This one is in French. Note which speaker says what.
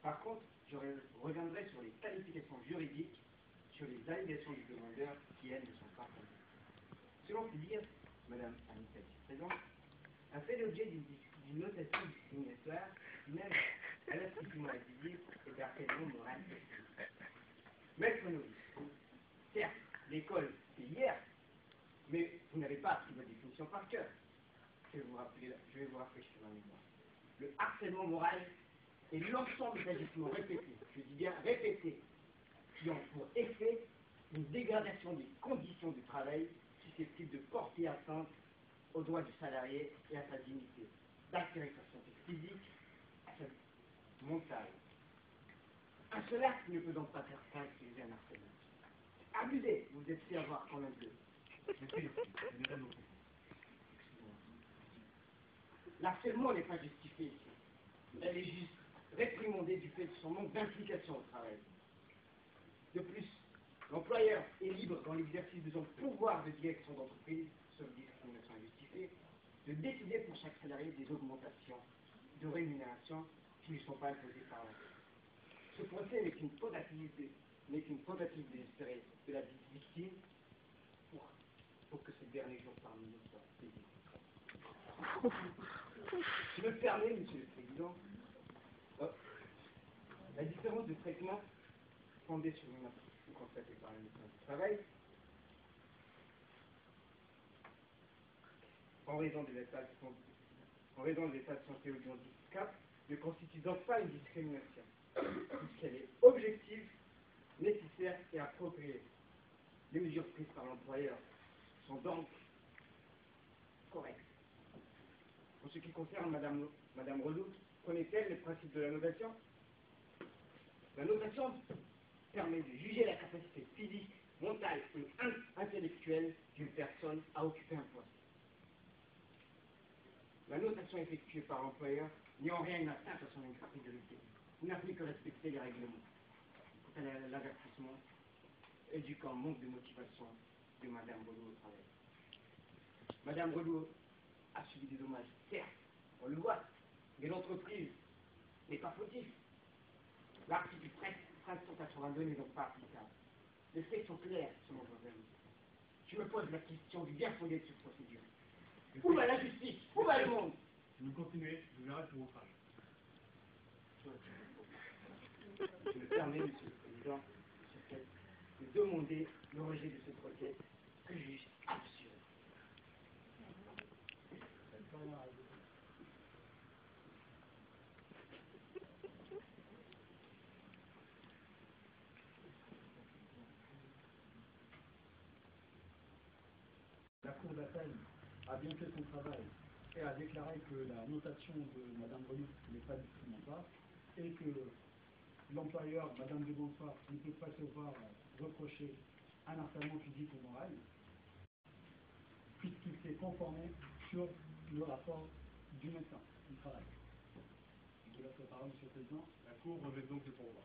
Speaker 1: Par contre, je reviendrai sur les qualifications juridiques, sur les allégations du demandeur qui, elles, ne sont pas fondées. Selon ses dires, Madame Anita Présent a fait l'objet d'une notation discriminatoire qui même à l'assouplissement individuel et d'harcèlement moral. Maître Novice, certes, l'école, c'est hier, mais vous n'avez pas appris votre définition par cœur. Je vais vous rafraîchir ma mémoire. Le harcèlement moral est l'ensemble d'agissements répétés, je dis bien répétés, qui ont pour effet une dégradation des conditions du travail susceptible de porter atteinte aux droits du salarié et à sa dignité, d'altérer sa santé physique, à sa mentale. Un seul acte ne peut donc pas faire caractériser un harcèlement. Abusé, vous êtes fait avoir quand même deux. L'harcèlement n'est pas justifié ici. Elle est juste réprimandée du fait de son manque d'implication au travail. De plus, l'employeur est libre dans l'exercice de son pouvoir de direction d'entreprise, sauf discrimination injustifiée, de décider pour chaque salarié des augmentations de rémunération qui ne sont pas imposées par la loi. Ce procès n'est qu'une tentative désespérée de la victime pour que ce dernier jour parmi nous soit paisible. Je me permets, Monsieur le Président, la différence de traitement fondée sur une aptitude constatée par le médecin du travail, en raison de l'état de santé ou du handicap, ne constitue donc pas une discrimination, puisqu'elle est objective, nécessaire et appropriée. Les mesures prises par l'employeur sont donc correctes. En ce qui concerne Madame Redoute, connaît-elle les principes de la notation? La notation permet de juger la capacité physique, mentale et intellectuelle d'une personne à occuper un poste. La notation effectuée par l'employeur n'est en rien une atteinte à son intégrité. Il n'a plus que respecter les règlements. Quant à l'avertissement, éduquant manque de motivation de Madame Redoute au travail. Madame Redoute a subi des dommages, certes, on le voit, mais l'entreprise n'est pas fautive. L'article 1382 n'est donc pas applicable. Les faits sont clairs selon vos avis. Je me pose la question du bien fondé de cette procédure. Où va la justice? Où va le monde?
Speaker 2: Si vous continuez, je verrai pour votre âge.
Speaker 1: Je me permets, Monsieur le Président, de demander le rejet de ce procès que je juge absurde.
Speaker 2: La Cour d'appel a bien fait son travail et a déclaré que la notation de Mme Redoute n'est pas discriminatoire et que l'employeur, Mme de Bonsoir, ne peut pas se voir reprocher un harcèlement physique ou moral puisqu'il s'est conformé sur le rapport du médecin du travail. Je vous laisse la parole, Monsieur le Président.
Speaker 3: La Cour rejette donc le pourvoi.